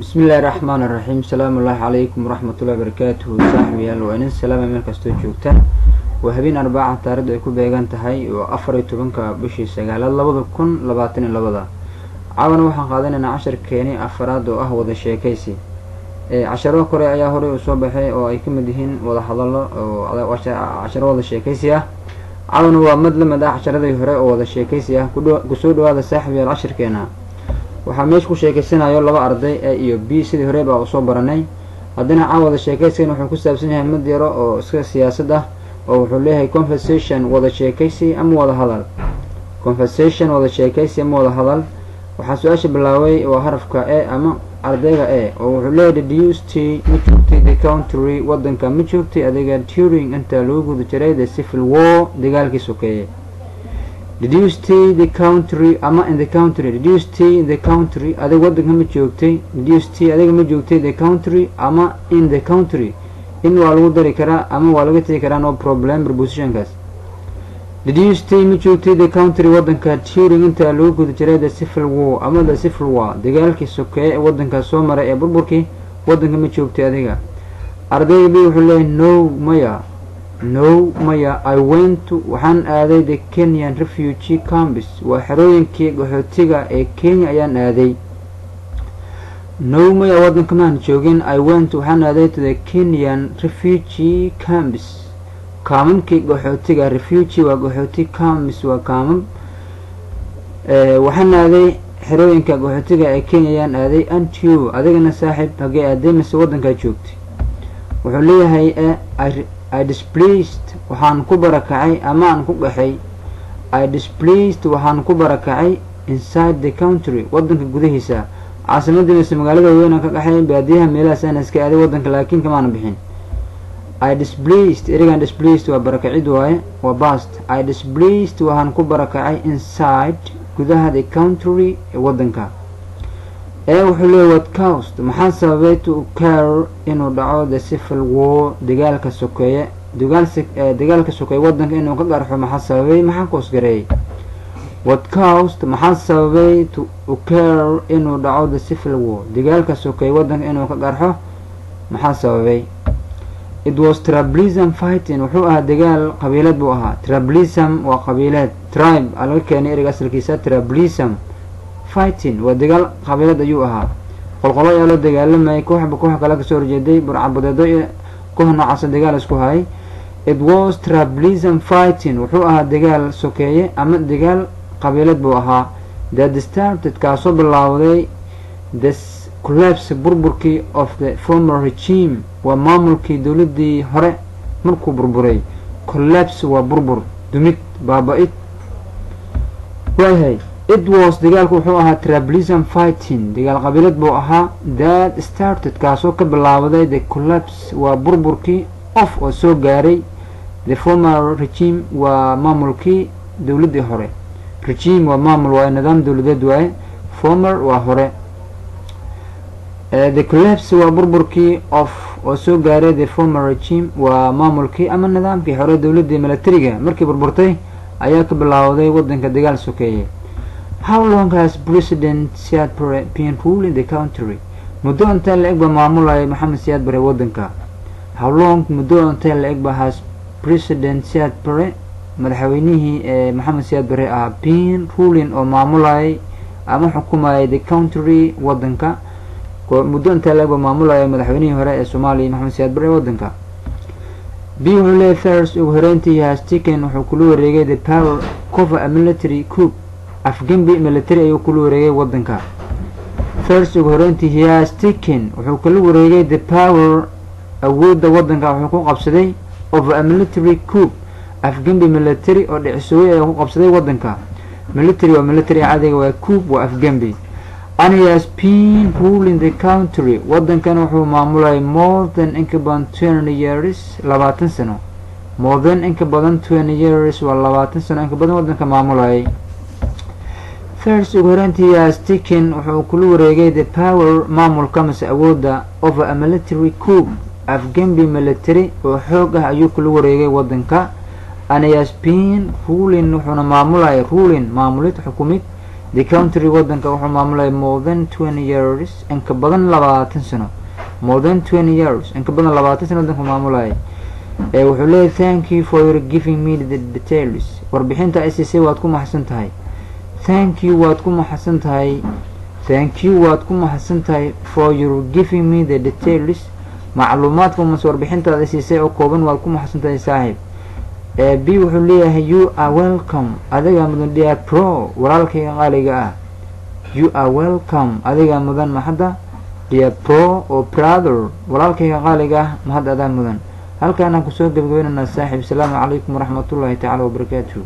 بسم الله الرحمن الرحيم. السلام الله عليكم ورحمة الله وبركاته. صاحبيال وإن السلام meel kastoo joogtaan waa habeen arbaaca taariikhdu ay ku beegan tahay oo 14 bishii 9 2022 caawana waxaan qaadanaynaa casharkeeni afraad oo ah wada sheekaysi casharo kore ayaa hore u soo baxay oo ay ka mid yihiin wada hadallo oo casharo wada sheekaysi ah caawana waa mid lamid ah casharadii hore oo wada sheekaysi ah ku soo dhawaada saaxiibayaal casharkeena waxaa meesha ku sheekaysanayo laba arday A iyo B sidii hore baa u soo baranay haddana caawada sheekaysigan wuxuu ku saabsan yahay mid yaro oo iska siyaasad ah oo wuxuu leeyahay conversation wada sheekaysi ama wada hadal conversation wada sheekaysi ama wada hadal waxaa su-aasha bilaabay waa harafka A ama ardayga A oo wuxuu leeyahay did you stay ma joogtay the country wadanka ma joogtay adiga during inta lagu guda jiray the civil war dagaalkii sokeeye did you stay the country ama in the country did you stay in the country adiga wadanka ma joogtay did you stay adiga ma joogtay the country ama in the country in waa lagu dari karaa ama waa laga tegi karaa no problem prepositionkaas did you stay ma joogtay the country wadanka during inta lagu guda jiray the civil war ama the civil war dagaalkii sokeeye ee wadanka soo maray ee burburkii wadanka ma joogtay adiga ardayga B wuxuu leeyahay no maya I went to waxaan aaday the Kenyan refugee camps waa xerooyinkii qaxootiga ee Kenya ayaan aaday no maya wadanka maan joogin I went waxaan aaday to the Kenyan refugee camps kaamamkii qaxootiga refugee waa qaxooti camps waa kaamam waxaan aaday xerooyinka qaxootiga ee Kenya ayaan aaday antiu adigana saaxiib hagee aaday mise wadanka joogtay wuxuu leeyahay I displaced waxaan ku barakacay ama aan ku qaxay I displaced waxaan ku barakacay inside the country wadanka gudahiisa caasimadda mise magaalada weyn ka qaxay baadiyaha meelahaas aan iska aaday wadanka laakiin kamaana bixin I displaced erigan displaced waa barakacid waaye waa past I displaced waxaan ku barakacay inside gudaha the country wadanka wuxuu leeyahay what caused maxaa sababay to occur inuu dhaco the civil war dagaalka sokeeye dagaalka sokeeye wadanka inuu ka qarxo maxaa sababay maxaa koosgareeyay what caused maxaa sababay to occur inuu dhaco the civil war dagaalka sokeeye wadanka inuu ka qarxo maxaa sababay it was tribalism fighting wuxuu ahaa dagaal qabiilad buu ahaa tribalism waa qabiilad tribe laga keenay ereyga asalkiisa tribalism fighting waa dagaal qabiilad ayuu ahaa qolqolo ayaa loo dagaalamayay kooxba koox kale kasoo horjeeday burcabadeedo iyo koox noocaas dagaal isku hayay it was tribalism fighting wuxuu ahaa dagaal sokeeye ama dagaal qabiilad buu ahaa that started kaasoo bilaawday the collapse burburkii of the former regime waa maamulkii dowladii hore markuu burburay collapse waa burbur dumid baaba-id waayahay it was dagaalku wuxuu ahaa tribalism fighting dagaal qabiilad buu ahaa that started kaasoo ka bilaawday the collapse waa burburkii of oo soo gaaray the former regime waa maamulkii dowladii hore regime waa maamul waa nidaam dowladeed waaye former waa hore the collapse waa burburkii of oo soo gaaray the former regime waa maamulkii ama nidaamkii hore dowladii militariga markii burburtay ayaa ka bilaawday wadanka dagaal sokeeye how long has President Siad Barre been ruling the country muddo intee la-eg baa maamulaya Maxamed Siad Barre wadanka how long muddo intee la-eg baa has President Siad Barre madaxweynihii Maxamed Siad Barre ah been ruling oo maamulayay ama xukumayay the country wadanka muddo intee la-eg baa maamulaya madaxweynihii hore ee Soomaaliya Maxamed Siad Barre wadanka B wuxuu leeyahay first ugu horeyntii has taken wuxuu kula wareegay the power cover a military coup afgembi military ayuu kula wareegay wadanka first ugu horeyntii he has taken wuxuu kala wareegay the power awoodda wadanka wuxuu ku qabsaday over a military coup afgembi military oo dhicisooy ayuu ku qabsaday wadanka military waa military caadiga waa coup waa afgembi and he has been ruling the country wadankan wuxuu maamulay more than inka badan 20 years 20 sano more than inka badan 20 years waa 20 sano inka badan wadanka maamulayay first ugu horeyntii has taken wuxuu kula wareegay the power maamulka mase awoodda over a military coup afgembi military oo xoog ah ayuu kula wareegay wadanka and he has been ruling wuxuuna maamulay ruling maamulid xukumid the country wadanka wuxuu maamulay more than 20 years in ka badan 20 sano more than 20 years in ka badan 20 sano wadanka maamulay wuxuu leeyahay thank you for your giving me the details warbixinta ICC waad ku mahadsan tahay thank you waad ku mahadsan tahay for your giving me the details macluumaadka warbixinta ICC oo kooban waad ku mahadsan tahay saaxiib B wuxuu leeyahay you are welcome adiga mudan dear pro walaalkayga qaaliga ah you are welcome adiga mudan mahada dear pro or brother walaalkayga qaaliga ah mahad adaa mudan halkaan aan kusoo gabagabeynana saaxiib salaamu calaykum waraxmatullaahi tacaala wabarakaatuh